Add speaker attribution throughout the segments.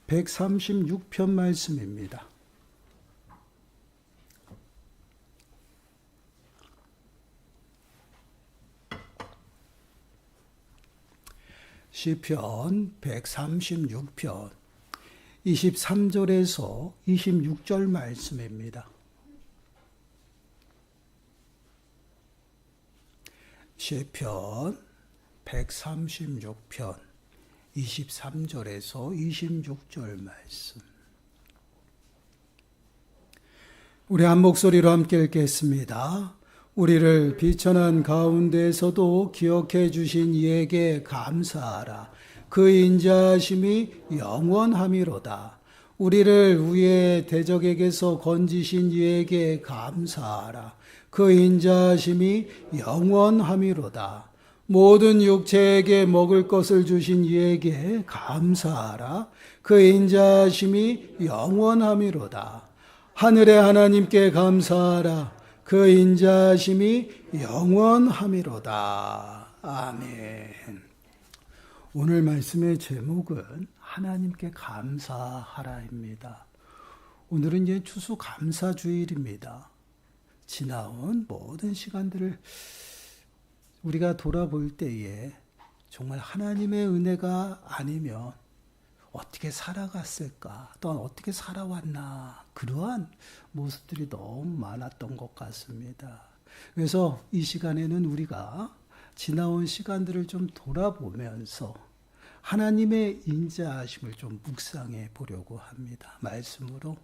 Speaker 1: 136편 말씀입니다. 시편 136편 23절에서 26절 말씀입니다. 시편 136편 23절에서 26절 말씀. 우리 한 목소리로 함께 읽겠습니다. 우리를 비천한 가운데에서도 기억해 주신 이에게 감사하라. 그 인자하심이 영원함이로다. 우리를 위에 대적에게서 건지신 이에게 감사하라. 그 인자하심이 영원함이로다. 모든 육체에게 먹을 것을 주신 이에게 감사하라. 그 인자하심이 영원함이로다. 하늘의 하나님께 감사하라. 그 인자하심이 영원함이로다. 아멘. 오늘 말씀의 제목은 하나님께 감사하라입니다. 오늘은 이제 추수감사주일입니다. 지나온 모든 시간들을 우리가 돌아볼 때에 정말 하나님의 은혜가 아니면 어떻게 살아갔을까, 또한 어떻게 살아왔나, 그러한 모습들이 너무 많았던 것 같습니다. 그래서 이 시간에는 우리가 지나온 시간들을 좀 돌아보면서 하나님의 인자하심을 좀 묵상해 보려고 합니다. 말씀으로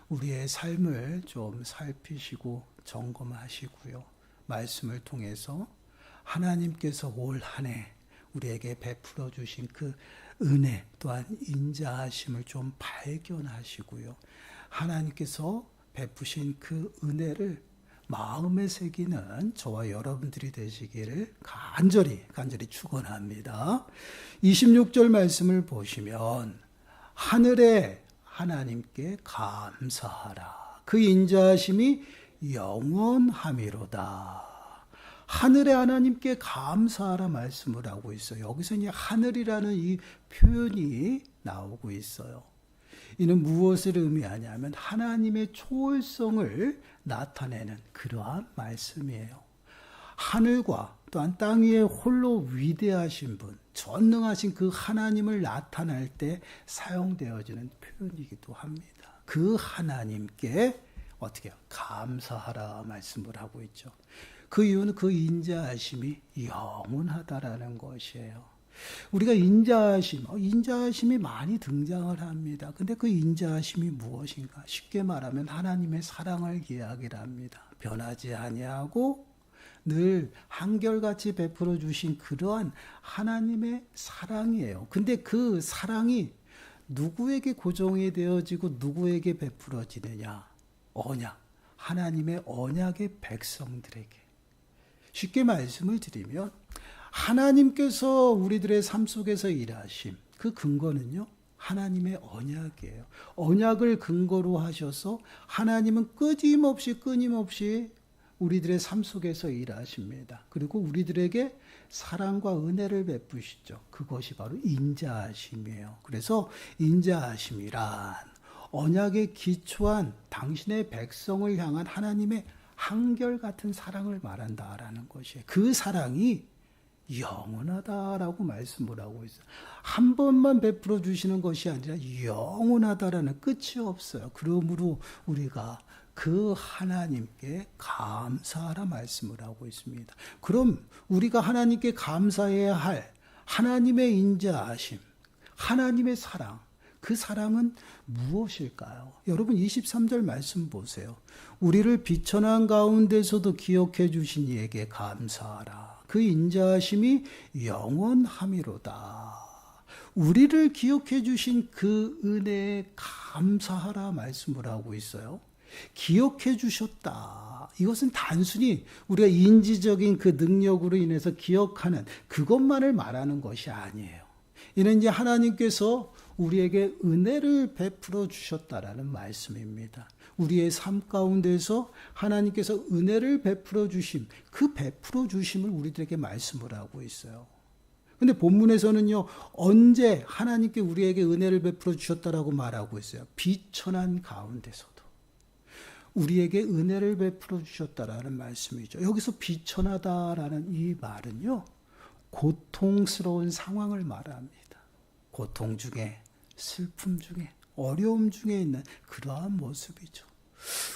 Speaker 1: 우리의 삶을 좀 살피시고 점검하시고요. 말씀을 통해서 하나님께서 올 한 해 우리에게 베풀어 주신 그 은혜 또한 인자하심을 좀 발견하시고요. 하나님께서 베푸신 그 은혜를 마음에 새기는 저와 여러분들이 되시기를 간절히 축원합니다. 26절 말씀을 보시면 하늘의 하나님께 감사하라. 그 인자하심이 영원함이로다. 하늘의 하나님께 감사하라 말씀을 하고 있어요. 여기서 이제 하늘이라는 이 표현이 나오고 있어요. 이는 무엇을 의미하냐면 하나님의 초월성을 나타내는 그러한 말씀이에요. 하늘과 또한 땅 위에 홀로 위대하신 분, 전능하신 그 하나님을 나타낼 때 사용되어지는 표현이기도 합니다. 그 하나님께 어떻게 해요? 감사하라 말씀을 하고 있죠. 그 이유는 그 인자하심이 영원하다라는 것이에요. 우리가 인자하심이 많이 등장을 합니다. 근데 그 인자하심이 무엇인가? 쉽게 말하면 하나님의 사랑을 이야기를 합니다. 변하지 아니하고 늘 한결같이 베풀어 주신 그러한 하나님의 사랑이에요. 근데 그 사랑이 누구에게 고정이 되어지고 누구에게 베풀어지느냐? 언약. 하나님의 언약의 백성들에게. 쉽게 말씀을 드리면 하나님께서 우리들의 삶 속에서 일하심, 그 근거는요, 하나님의 언약이에요. 언약을 근거로 하셔서 하나님은 끊임없이 우리들의 삶 속에서 일하십니다. 그리고 우리들에게 사랑과 은혜를 베푸시죠. 그것이 바로 인자하심이에요. 그래서 인자하심이란 언약에 기초한 당신의 백성을 향한 하나님의 한결같은 사랑을 말한다라는 것이에요. 그 사랑이 영원하다라고 말씀을 하고 있어요. 한 번만 베풀어 주시는 것이 아니라 영원하다라는 끝이 없어요. 그러므로 우리가 그 하나님께 감사하라 말씀을 하고 있습니다. 그럼 우리가 하나님께 감사해야 할 하나님의 인자하심, 하나님의 사랑, 그 사랑은 무엇일까요? 여러분 23절 말씀 보세요. 우리를 비천한 가운데서도 기억해 주신 이에게 감사하라. 그 인자하심이 영원함이로다. 우리를 기억해 주신 그 은혜에 감사하라 말씀을 하고 있어요. 기억해 주셨다. 이것은 단순히 우리가 인지적인 그 능력으로 인해서 기억하는 그것만을 말하는 것이 아니에요. 이는 이제 하나님께서 우리에게 은혜를 베풀어 주셨다라는 말씀입니다. 우리의 삶 가운데서 하나님께서 은혜를 베풀어 주심, 그 베풀어 주심을 우리들에게 말씀을 하고 있어요. 근데 본문에서는요, 언제 하나님께 우리에게 은혜를 베풀어 주셨다라고 말하고 있어요. 비천한 가운데서도 우리에게 은혜를 베풀어 주셨다라는 말씀이죠. 여기서 비천하다라는 이 말은요, 고통스러운 상황을 말합니다. 고통 중에, 슬픔 중에, 어려움 중에 있는 그러한 모습이죠.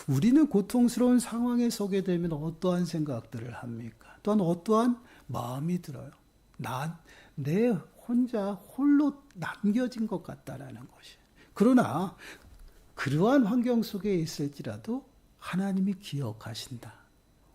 Speaker 1: 우리는 고통스러운 상황에 서게 되면 어떠한 생각들을 합니까? 또한 어떠한 마음이 들어요. 내 혼자 홀로 남겨진 것 같다라는 것이. 그러나 그러한 환경 속에 있을지라도 하나님이 기억하신다.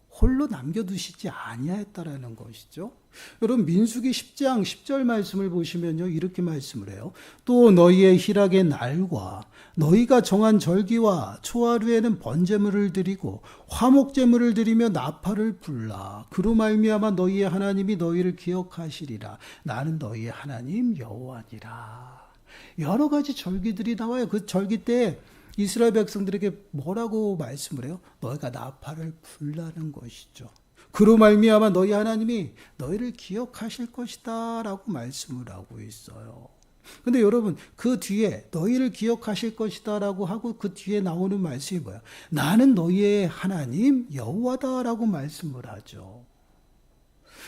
Speaker 1: 홀로 남겨두시지 아니하였다라는 것이죠. 여러분 민수기 10장 10절 말씀을 보시면요, 이렇게 말씀을 해요. 또 너희의 희락의 날과 너희가 정한 절기와 초하루에는 번제물을 드리고 화목제물을 드리며 나팔을 불라. 그로 말미암아 너희의 하나님이 너희를 기억하시리라. 나는 너희의 하나님 여호와니라. 여러 가지 절기들이 나와요. 그 절기 때 이스라엘 백성들에게 뭐라고 말씀을 해요? 너희가 나팔을 불라는 것이죠. 그로 말미암아 너희 하나님이 너희를 기억하실 것이다 라고 말씀을 하고 있어요. 근데 여러분 그 뒤에 너희를 기억하실 것이다 라고 하고 그 뒤에 나오는 말씀이 뭐야? 나는 너희의 하나님 여호와다 라고 말씀을 하죠.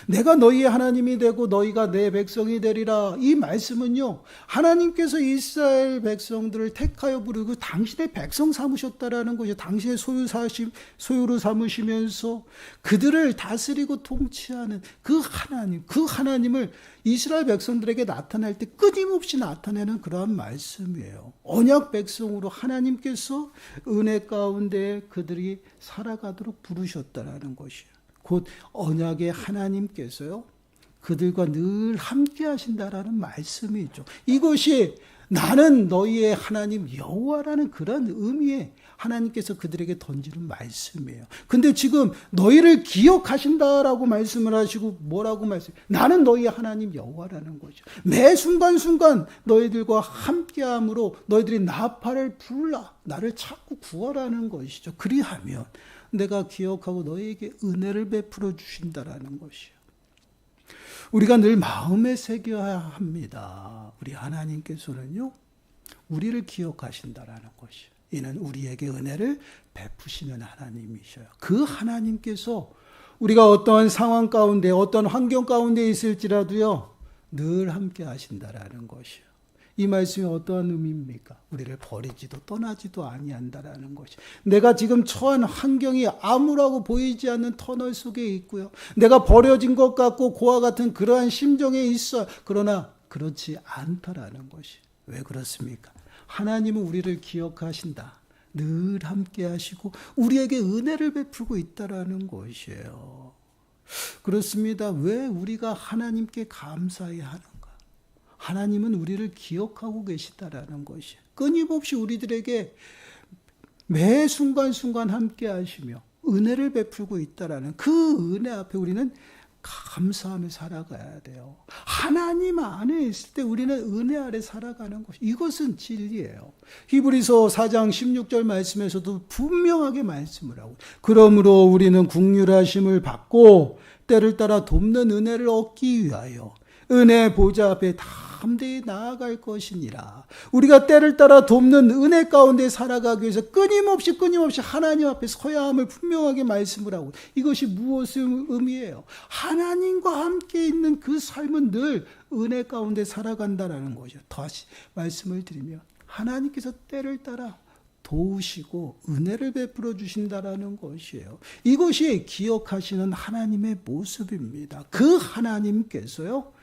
Speaker 1: 내가 너희의 하나님이 되고 너희가 내 백성이 되리라. 이 말씀은요, 하나님께서 이스라엘 백성들을 택하여 부르고 당신의 백성 삼으셨다라는 것이죠. 당신의 소유로 삼으시면서 그들을 다스리고 통치하는 그 하나님을 이스라엘 백성들에게 나타날 때 끊임없이 나타내는 그러한 말씀이에요. 언약 백성으로 하나님께서 은혜 가운데 그들이 살아가도록 부르셨다라는 것이에요. 곧 언약의 하나님께서요, 그들과 늘 함께 하신다라는 말씀이죠. 이것이 나는 너희의 하나님 여호와라는 그런 의미의 하나님께서 그들에게 던지는 말씀이에요. 근데 지금 너희를 기억하신다라고 말씀을 하시고 뭐라고 말씀해요? 나는 너희의 하나님 여호와라는 거죠. 매 순간순간 너희들과 함께함으로 너희들이 나팔을 불라. 나를 찾고 구하라는 것이죠. 그리하면 내가 기억하고 너희에게 은혜를 베풀어 주신다라는 것이요. 우리가 늘 마음에 새겨야 합니다. 우리 하나님께서는요, 우리를 기억하신다라는 것이요. 이는 우리에게 은혜를 베푸시는 하나님이셔요. 그 하나님께서 우리가 어떠한 상황 가운데, 어떤 환경 가운데 있을지라도요, 늘 함께 하신다라는 것이요. 이 말씀이 어떠한 의미입니까? 우리를 버리지도 떠나지도 아니한다라는 것이. 내가 지금 처한 환경이 암울하고 보이지 않는 터널 속에 있고요. 내가 버려진 것 같고 고와 같은 그러한 심정에 있어. 그러나 그렇지 않다라는 것이. 왜 그렇습니까? 하나님은 우리를 기억하신다. 늘 함께 하시고 우리에게 은혜를 베풀고 있다라는 것이에요. 그렇습니다. 왜 우리가 하나님께 감사해야 하는가? 하나님은 우리를 기억하고 계시다라는 것이 끊임없이 우리들에게 매 순간순간 함께 하시며 은혜를 베풀고 있다라는 그 은혜 앞에 우리는 감사하며 살아가야 돼요. 하나님 안에 있을 때 우리는 은혜 아래 살아가는 것, 이것은 진리예요. 히브리서 4장 16절 말씀에서도 분명하게 말씀을 하고, 그러므로 우리는 긍휼하심을 받고 때를 따라 돕는 은혜를 얻기 위하여 은혜 보좌 앞에 담대히 나아갈 것이니라. 우리가 때를 따라 돕는 은혜 가운데 살아가기 위해서 끊임없이 하나님 앞에 서야 함을 분명하게 말씀을 하고, 이것이 무엇을 의미해요? 하나님과 함께 있는 그 삶은 늘 은혜 가운데 살아간다라는 거죠. 다시 말씀을 드리면 하나님께서 때를 따라 도우시고 은혜를 베풀어 주신다라는 것이에요. 이것이 기억하시는 하나님의 모습입니다. 그 하나님께서요,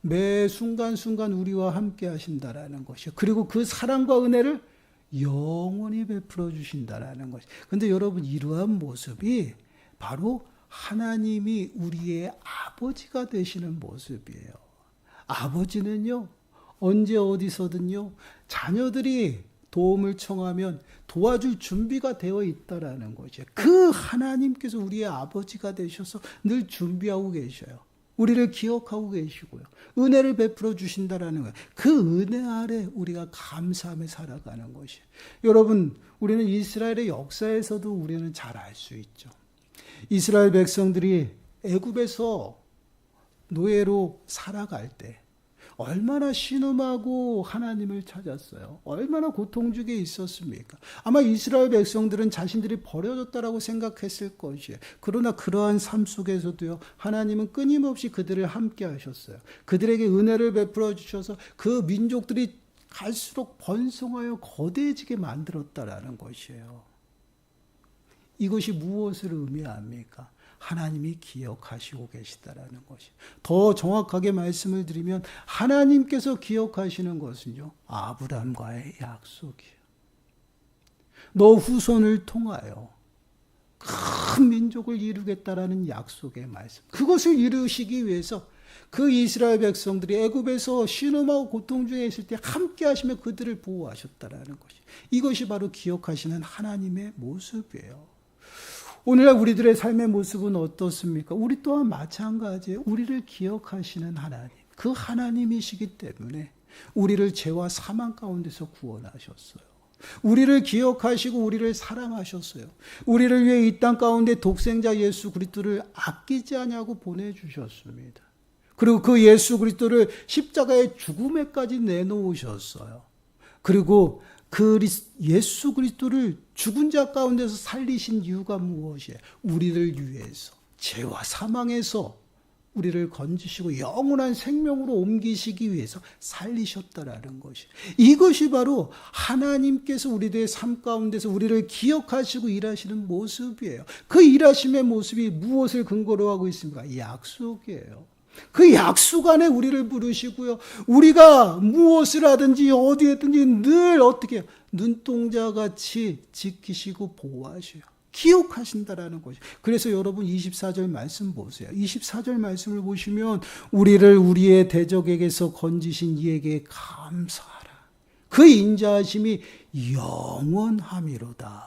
Speaker 1: 매 순간순간 우리와 함께 하신다라는 것이요. 그리고 그 사랑과 은혜를 영원히 베풀어 주신다라는 것이. 근데 여러분, 이러한 모습이 바로 하나님이 우리의 아버지가 되시는 모습이에요. 아버지는요, 언제 어디서든요, 자녀들이 도움을 청하면 도와줄 준비가 되어 있다라는 거죠. 그 하나님께서 우리의 아버지가 되셔서 늘 준비하고 계셔요. 우리를 기억하고 계시고요. 은혜를 베풀어 주신다라는 거예요. 그 은혜 아래 우리가 감사하며 살아가는 것이에요. 여러분, 우리는 이스라엘의 역사에서도 우리는 잘 알 수 있죠. 이스라엘 백성들이 애굽에서 노예로 살아갈 때 얼마나 신음하고 하나님을 찾았어요. 얼마나 고통 중에 있었습니까? 아마 이스라엘 백성들은 자신들이 버려졌다라고 생각했을 것이에요. 그러나 그러한 삶 속에서도요, 하나님은 끊임없이 그들을 함께 하셨어요. 그들에게 은혜를 베풀어 주셔서 그 민족들이 갈수록 번성하여 거대해지게 만들었다라는 것이에요. 이것이 무엇을 의미합니까? 하나님이 기억하시고 계시다라는 것이. 더 정확하게 말씀을 드리면 하나님께서 기억하시는 것은요, 아브라함과의 약속이에요. 너 후손을 통하여 큰 민족을 이루겠다라는 약속의 말씀. 그것을 이루시기 위해서 그 이스라엘 백성들이 애굽에서 신음하고 고통 중에 있을 때 함께 하시며 그들을 보호하셨다라는 것이. 이것이 바로 기억하시는 하나님의 모습이에요. 오늘날 우리들의 삶의 모습은 어떻습니까? 우리 또한 마찬가지예요. 우리를 기억하시는 하나님. 그 하나님이시기 때문에 우리를 죄와 사망 가운데서 구원하셨어요. 우리를 기억하시고 우리를 사랑하셨어요. 우리를 위해 이 땅 가운데 독생자 예수 그리스도를 아끼지 않냐고 보내주셨습니다. 그리고 그 예수 그리스도를 십자가의 죽음에까지 내놓으셨어요. 그리고 그 예수 그리스도를 죽은 자 가운데서 살리신 이유가 무엇이에요? 우리를 위해서 죄와 사망에서 우리를 건지시고 영원한 생명으로 옮기시기 위해서 살리셨다라는 것이. 이것이 바로 하나님께서 우리들의 삶 가운데서 우리를 기억하시고 일하시는 모습이에요. 그 일하심의 모습이 무엇을 근거로 하고 있습니까? 약속이에요. 그 약속 안에 우리를 부르시고요. 우리가 무엇을 하든지 어디에든지 늘 어떻게 해요? 눈동자같이 지키시고 보호하셔요. 기억하신다라는 것이. 그래서 여러분 24절 말씀 보세요. 24절 말씀을 보시면 우리를 우리의 대적에게서 건지신 이에게 감사하라. 그 인자하심이 영원함이로다.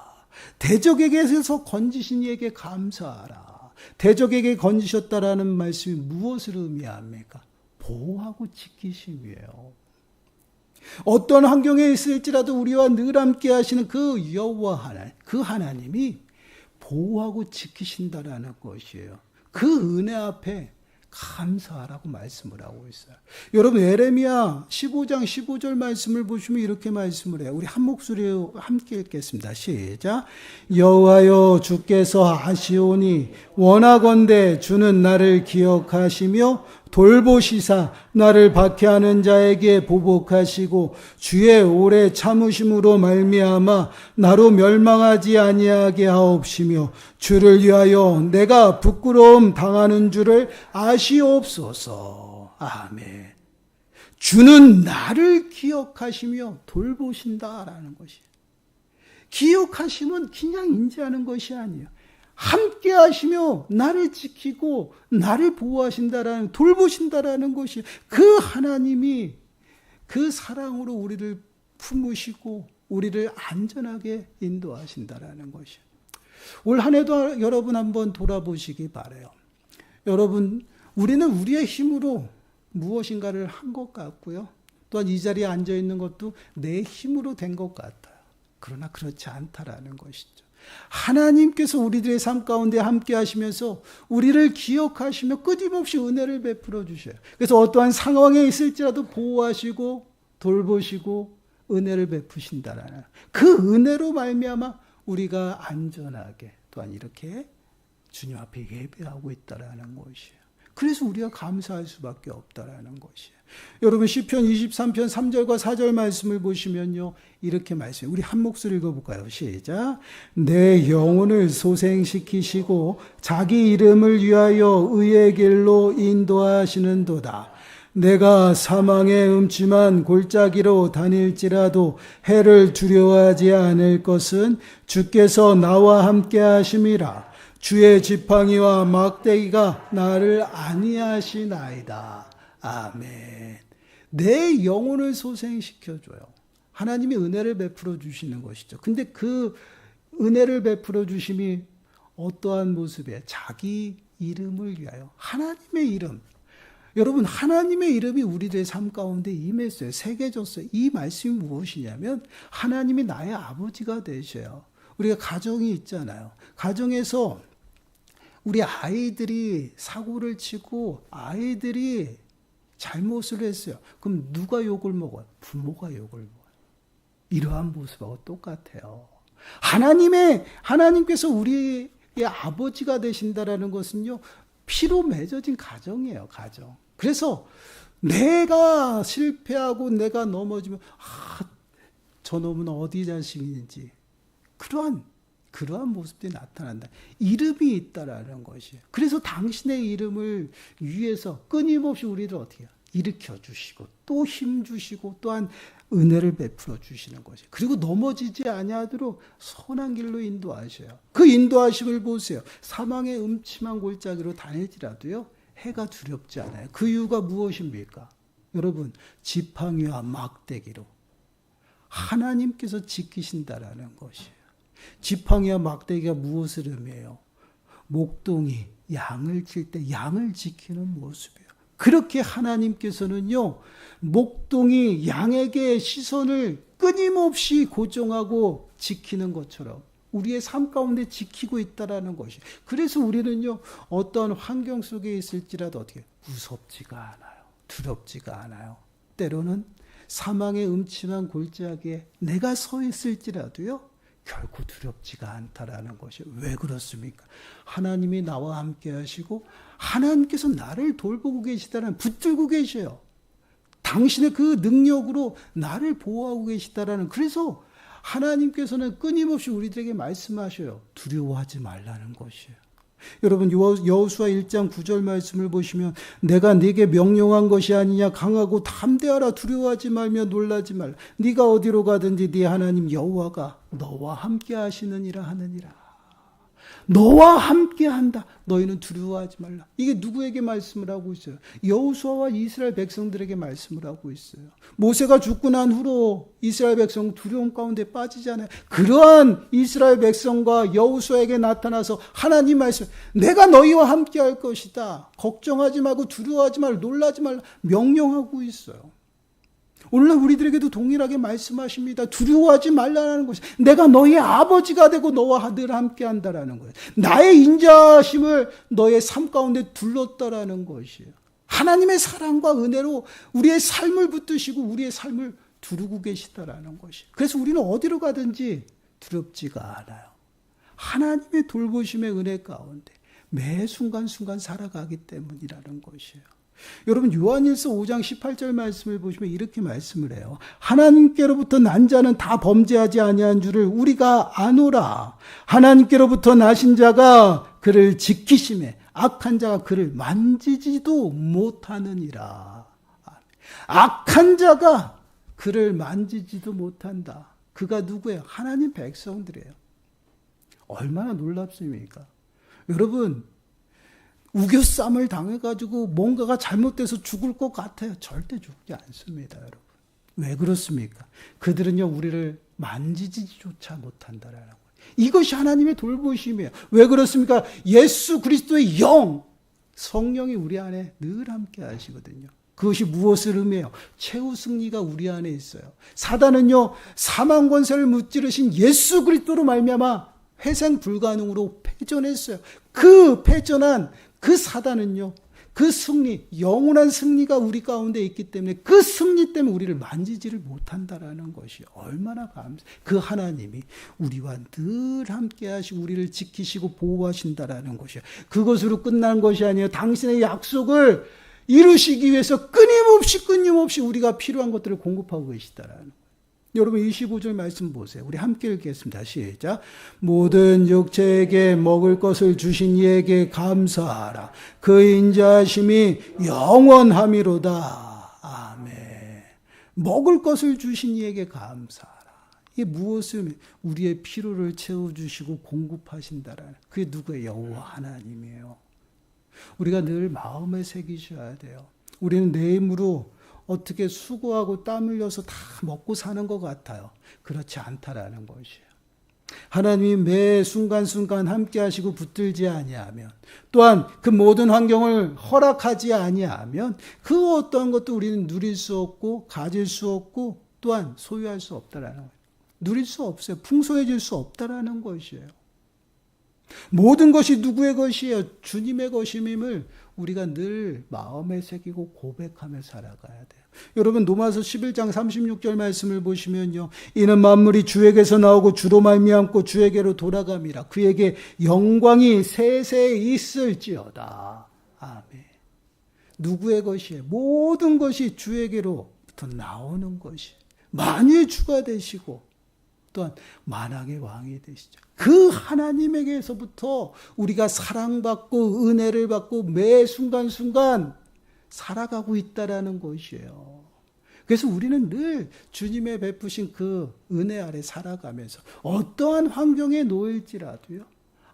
Speaker 1: 대적에게서 건지신 이에게 감사하라. 대적에게 건지셨다라는 말씀이 무엇을 의미합니까? 보호하고 지키심이에요. 어떤 환경에 있을지라도 우리와 늘 함께 하시는 그 여호와 하나님, 그 하나님이 보호하고 지키신다라는 것이에요. 그 은혜 앞에 감사하라고 말씀을 하고 있어요. 여러분 예레미야 15장 15절 말씀을 보시면 이렇게 말씀을 해요. 우리 한 목소리로 함께 읽겠습니다. 시작. 여호와여 주께서 하시오니 원하건대 주는 나를 기억하시며 돌보시사 나를 박해하는 자에게 보복하시고 주의 오래 참으심으로 말미암아 나로 멸망하지 아니하게 하옵시며 주를 위하여 내가 부끄러움 당하는 줄을 아시옵소서. 아멘. 주는 나를 기억하시며 돌보신다라는 것이에요. 기억하시면 그냥 인지하는 것이 아니에요. 함께 하시며 나를 지키고 나를 보호하신다라는, 돌보신다라는 것이, 그 하나님이 그 사랑으로 우리를 품으시고 우리를 안전하게 인도하신다라는 것이에요. 올 한 해도 여러분 한번 돌아보시기 바라요. 여러분, 우리는 우리의 힘으로 무엇인가를 한 것 같고요. 또한 이 자리에 앉아 있는 것도 내 힘으로 된 것 같아요. 그러나 그렇지 않다라는 것이죠. 하나님께서 우리들의 삶 가운데 함께 하시면서 우리를 기억하시며 끊임없이 은혜를 베풀어 주셔요. 그래서 어떠한 상황에 있을지라도 보호하시고 돌보시고 은혜를 베푸신다라는 그 은혜로 말미암아 우리가 안전하게 또한 이렇게 주님 앞에 예배하고 있다라는 것이에요. 그래서 우리가 감사할 수밖에 없다라는 것이에요. 여러분 시편 23편 3절과 4절 말씀을 보시면요, 이렇게 말씀해요. 우리 한 목소리 읽어볼까요? 시작. 내 영혼을 소생시키시고 자기 이름을 위하여 의의 길로 인도하시는도다. 내가 사망의 음침한 골짜기로 다닐지라도 해를 두려워하지 않을 것은 주께서 나와 함께 하심이라. 주의 지팡이와 막대기가 나를 안위하시나이다. 아멘. 내 영혼을 소생시켜줘요. 하나님이 은혜를 베풀어 주시는 것이죠. 근데 그 은혜를 베풀어 주심이 어떠한 모습이에요? 자기 이름을 위하여. 하나님의 이름. 여러분, 하나님의 이름이 우리들의 삶 가운데 임했어요. 새겨졌어요. 이 말씀이 무엇이냐면 하나님이 나의 아버지가 되셔요. 우리가 가정이 있잖아요. 가정에서 우리 아이들이 사고를 치고 아이들이 잘못을 했어요. 그럼 누가 욕을 먹어요? 부모가 욕을 먹어요. 이러한 모습하고 똑같아요. 하나님께서 우리의 아버지가 되신다라는 것은요, 피로 맺어진 가정이에요, 가정. 그래서 내가 실패하고 내가 넘어지면, 저 놈은 어디 자식인지, 그러한 모습들이 나타난다. 이름이 있다라는 것이에요. 그래서 당신의 이름을 위해서 끊임없이 우리를 어떻게 해요? 일으켜 주시고 또 힘 주시고 또한 은혜를 베풀어 주시는 것이에요. 그리고 넘어지지 아니하도록 선한 길로 인도하셔요. 그 인도하심을 보세요. 사망의 음침한 골짜기로 다닐지라도요, 해가 두렵지 않아요. 그 이유가 무엇입니까? 여러분, 지팡이와 막대기로 하나님께서 지키신다라는 것이에요. 지팡이와 막대기가 무엇을 의미해요? 목동이 양을 칠 때 양을 지키는 모습이에요. 그렇게 하나님께서는요, 목동이 양에게 시선을 끊임없이 고정하고 지키는 것처럼 우리의 삶 가운데 지키고 있다라는 것이. 그래서 우리는요, 어떤 환경 속에 있을지라도 어떻게 무섭지가 않아요. 두렵지가 않아요. 때로는 사망의 음침한 골짜기에 내가 서 있을지라도요, 결코 두렵지가 않다라는 것이. 왜 그렇습니까? 하나님이 나와 함께 하시고 하나님께서 나를 돌보고 계시다는, 붙들고 계셔요. 당신의 그 능력으로 나를 보호하고 계시다라는. 그래서 하나님께서는 끊임없이 우리들에게 말씀하셔요. 두려워하지 말라는 것이에요. 여러분, 여호수아 1장 9절 말씀을 보시면, 내가 네게 명령한 것이 아니냐, 강하고 담대하라, 두려워하지 말며 놀라지 말라. 네가 어디로 가든지 네 하나님 여호와가 너와 함께 하시느니라 하느니라. 너와 함께 한다. 너희는 두려워하지 말라. 이게 누구에게 말씀을 하고 있어요? 여호수아와 이스라엘 백성들에게 말씀을 하고 있어요. 모세가 죽고 난 후로 이스라엘 백성 두려움 가운데 빠지잖아요. 그러한 이스라엘 백성과 여호수아에게 나타나서 하나님 말씀, 내가 너희와 함께 할 것이다. 걱정하지 말고 두려워하지 말고 놀라지 말라 명령하고 있어요. 오늘날 우리들에게도 동일하게 말씀하십니다. 두려워하지 말라는 것이, 내가 너의 아버지가 되고 너와 늘 함께 한다라는 거예요. 나의 인자심을 너의 삶 가운데 둘렀다라는 것이에요. 하나님의 사랑과 은혜로 우리의 삶을 붙드시고 우리의 삶을 두르고 계시다라는 것이에요. 그래서 우리는 어디로 가든지 두렵지가 않아요. 하나님의 돌보심의 은혜 가운데 매 순간순간 살아가기 때문이라는 것이에요. 여러분, 요한일서 5장 18절 말씀을 보시면 이렇게 말씀을 해요. 하나님께로부터 난 자는 다 범죄하지 아니한 줄을 우리가 아노라. 하나님께로부터 나신 자가 그를 지키심에 악한 자가 그를 만지지도 못하느니라. 악한 자가 그를 만지지도 못한다. 그가 누구예요? 하나님 백성들이에요. 얼마나 놀랍습니까? 여러분, 우겨쌈을 당해가지고 뭔가가 잘못돼서 죽을 것 같아요. 절대 죽지 않습니다, 여러분. 왜 그렇습니까? 그들은요, 우리를 만지지조차 못한다라는 거예요. 이것이 하나님의 돌보심이에요. 왜 그렇습니까? 예수 그리스도의 영, 성령이 우리 안에 늘 함께 하시거든요. 그것이 무엇을 의미해요? 최후 승리가 우리 안에 있어요. 사단은요, 사망 권세를 무찌르신 예수 그리스도로 말미암아 회생 불가능으로 패전했어요. 그 패전한 그 사단은요, 그 승리, 영원한 승리가 우리 가운데 있기 때문에 그 승리 때문에 우리를 만지지를 못한다라는 것이 얼마나 그 하나님이 우리와 늘 함께 하시고 우리를 지키시고 보호하신다라는 것이에요. 그것으로 끝난 것이 아니에요. 당신의 약속을 이루시기 위해서 끊임없이 우리가 필요한 것들을 공급하고 계시다라는 거예요. 여러분, 25절 말씀 보세요. 우리 함께 읽겠습니다. 시작. 모든 육체에게 먹을 것을 주신 이에게 감사하라. 그 인자하심이 영원함이로다. 아멘. 먹을 것을 주신 이에게 감사하라. 이게 무엇을, 우리의 필요를 채워주시고 공급하신다라는, 그게 누구예요? 여호와 하나님이에요. 우리가 늘 마음에 새기셔야 돼요. 우리는 내 힘으로 어떻게 수고하고 땀 흘려서 다 먹고 사는 것 같아요. 그렇지 않다라는 것이에요. 하나님이 매 순간순간 함께 하시고 붙들지 아니하면, 또한 그 모든 환경을 허락하지 아니하면 그 어떠한 것도 우리는 누릴 수 없고 가질 수 없고 또한 소유할 수 없다라는 거예요. 누릴 수 없어요. 풍성해질 수 없다라는 것이에요. 모든 것이 누구의 것이에요? 주님의 것임을 우리가 늘 마음에 새기고 고백하며 살아가야 돼요. 여러분 로마서 11장 36절 말씀을 보시면요. 이는 만물이 주에게서 나오고 주로 말미암고 주에게로 돌아감이라. 그에게 영광이 세세에 있을지어다. 아멘. 누구의 것이에요? 모든 것이 주에게로부터 나오는 것이. 만유의 주가 되시고 또한 만왕의 왕이 되시죠. 그 하나님에게서부터 우리가 사랑받고 은혜를 받고 매 순간순간 살아가고 있다라는 것이에요. 그래서 우리는 늘 주님의 베푸신 그 은혜 아래 살아가면서 어떠한 환경에 놓일지라도요.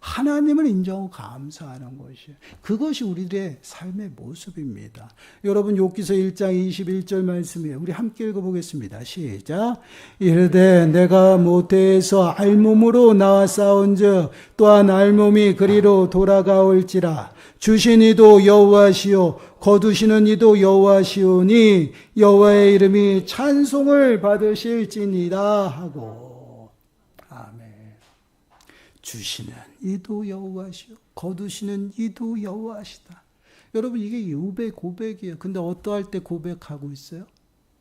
Speaker 1: 하나님을 인정하고 감사하는 것이에요. 그것이 우리들의 삶의 모습입니다. 여러분 욥기서 1장 21절 말씀이에요. 우리 함께 읽어보겠습니다. 시작. 이르되 내가 모태에서 알몸으로 나와 싸운즉 또한 알몸이 그리로 돌아가올지라. 주신 이도 여호와시요 거두시는 이도 여호와시오니 여호와의 이름이 찬송을 받으실지니라 하고. 아멘. 주시는 이도 여호와시오 거두시는 이도 여호와시다. 여러분 이게 욥의 고백이에요. 근데 어떠할 때 고백하고 있어요?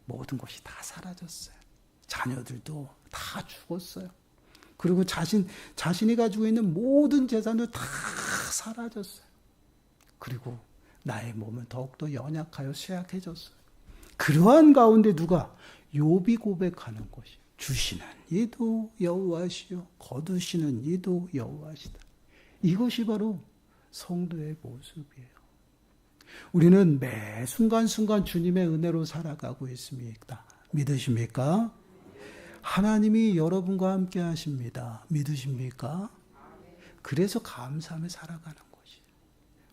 Speaker 1: 모든 것이 다 사라졌어요. 자녀들도 다 죽었어요. 그리고 자신이 가지고 있는 모든 재산도 다 사라졌어요. 그리고 나의 몸은 더욱더 연약하여 쇠약해졌어요. 그러한 가운데 누가? 욥이 고백하는 것이 주시는 이도 여호와시요 거두시는 이도 여호와시다. 이것이 바로 성도의 모습이에요. 우리는 매 순간순간 주님의 은혜로 살아가고 있습니다. 믿으십니까? 하나님이 여러분과 함께 하십니다. 믿으십니까? 그래서 감사하며 살아가는 것이에요.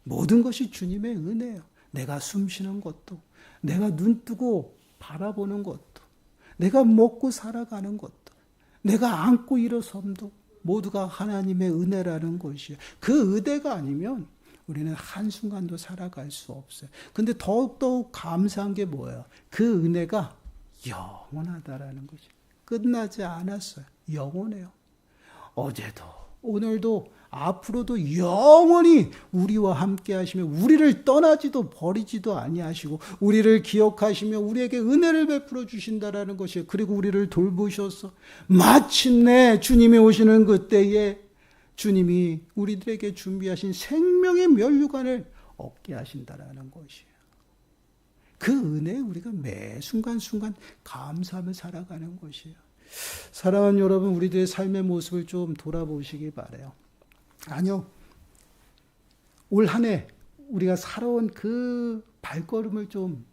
Speaker 1: 모든 것이 주님의 은혜예요. 내가 숨 쉬는 것도, 내가 눈 뜨고 바라보는 것도, 내가 먹고 살아가는 것도, 내가 앉고 일어섬도 모두가 하나님의 은혜라는 것이에요. 그 은혜가 아니면 우리는 한순간도 살아갈 수 없어요. 근데 더욱더욱 감사한 게 뭐예요? 그 은혜가 영원하다라는 것이 끝나지 않았어요. 영원해요. 어제도 오늘도 앞으로도 영원히 우리와 함께 하시며 우리를 떠나지도 버리지도 아니하시고 우리를 기억하시며 우리에게 은혜를 베풀어 주신다라는 것이에요. 그리고 우리를 돌보셔서 마침내 주님이 오시는 그때에 주님이 우리들에게 준비하신 생명의 면류관을 얻게 하신다라는 것이에요. 그 은혜에 우리가 매 순간순간 감사하며 살아가는 것이에요. 사랑하는 여러분, 우리들의 삶의 모습을 좀 돌아보시기 바라요. 아니요. 올 한 해 우리가 살아온 그 발걸음을 좀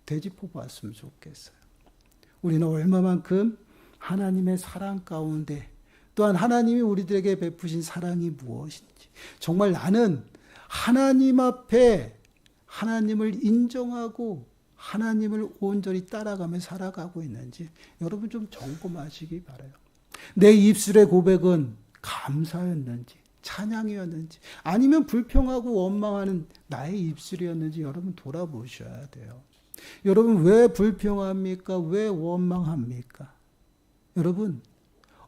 Speaker 1: 되짚어 봤으면 좋겠어요. 우리는 얼마만큼 하나님의 사랑 가운데 또한 하나님이 우리들에게 베푸신 사랑이 무엇인지 정말 나는 하나님 앞에 하나님을 인정하고 하나님을 온전히 따라가며 살아가고 있는지 여러분 좀 점검하시기 바라요. 내 입술의 고백은 감사였는지 찬양이었는지 아니면 불평하고 원망하는 나의 입술이었는지 여러분 돌아보셔야 돼요. 여러분 왜 불평합니까? 왜 원망합니까? 여러분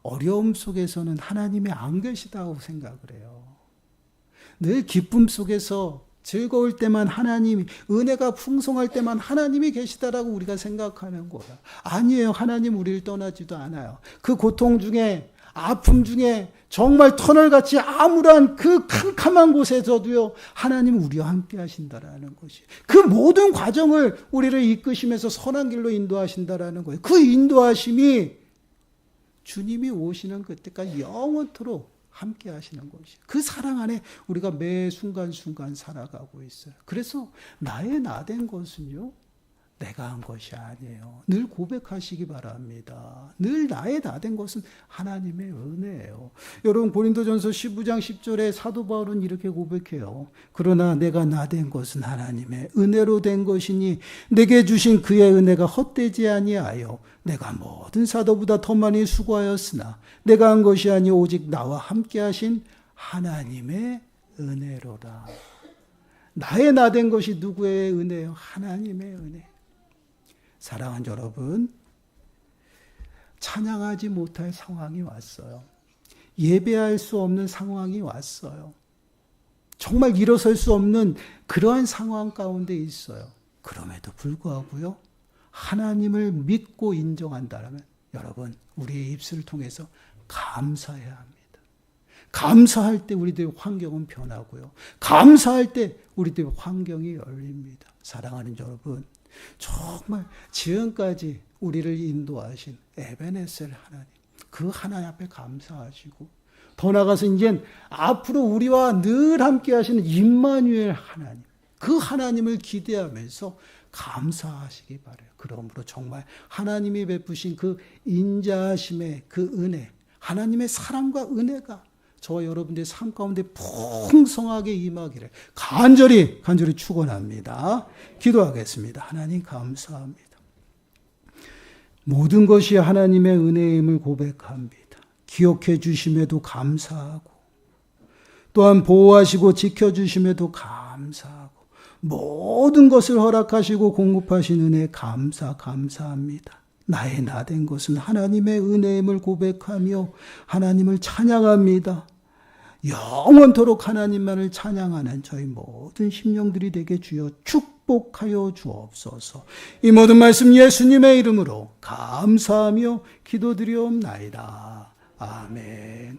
Speaker 1: 어려움 속에서는 하나님이 안 계시다고 생각을 해요. 늘 기쁨 속에서 즐거울 때만 하나님이, 은혜가 풍성할 때만 하나님이 계시다라고 우리가 생각하는 거야. 아니에요. 하나님 우리를 떠나지도 않아요. 그 고통 중에, 아픔 중에 정말 터널같이 암울한 그 캄캄한 곳에서도요, 하나님은 우리와 함께 하신다라는 것이. 그 모든 과정을 우리를 이끄시면서 선한 길로 인도하신다라는 거예요. 그 인도하심이 주님이 오시는 그때까지 영원토록 함께 하시는 것이에요. 그 사랑 안에 우리가 매 순간순간 살아가고 있어요. 그래서 나의 나된 것은요, 내가 한 것이 아니에요. 늘 고백하시기 바랍니다. 늘 나의 나된 것은 하나님의 은혜예요. 여러분 고린도전서 15장 10절에 사도 바울은 이렇게 고백해요. 그러나 내가 나된 것은 하나님의 은혜로 된 것이니 내게 주신 그의 은혜가 헛되지 아니하여 내가 모든 사도보다 더 많이 수고하였으나 내가 한 것이 아니 오직 나와 함께 하신 하나님의 은혜로라. 나의 나된 것이 누구의 은혜예요? 하나님의 은혜. 사랑하는 여러분, 찬양하지 못할 상황이 왔어요. 예배할 수 없는 상황이 왔어요. 정말 일어설 수 없는 그러한 상황 가운데 있어요. 그럼에도 불구하고요, 하나님을 믿고 인정한다면 여러분, 우리의 입술을 통해서 감사해야 합니다. 감사할 때 우리들의 환경은 변하고요. 감사할 때 우리들의 환경이 열립니다. 사랑하는 여러분, 정말 지금까지 우리를 인도하신 에베네셀 하나님, 그 하나님 앞에 감사하시고, 더 나아가서 이제 앞으로 우리와 늘 함께 하시는 임마누엘 하나님, 그 하나님을 기대하면서 감사하시기 바라요. 그러므로 정말 하나님이 베푸신 그 인자하심의 그 은혜, 하나님의 사랑과 은혜가 저와 여러분들의 삶 가운데 풍성하게 임하기를 간절히 축원합니다. 기도하겠습니다. 하나님 감사합니다. 모든 것이 하나님의 은혜임을 고백합니다. 기억해 주심에도 감사하고, 또한 보호하시고 지켜주심에도 감사하고, 모든 것을 허락하시고 공급하신 은혜에 감사합니다. 나의 나 된 것은 하나님의 은혜임을 고백하며 하나님을 찬양합니다. 영원토록 하나님만을 찬양하는 저희 모든 심령들이 되게 주여 축복하여 주옵소서. 이 모든 말씀 예수님의 이름으로 감사하며 기도드리옵나이다. 아멘.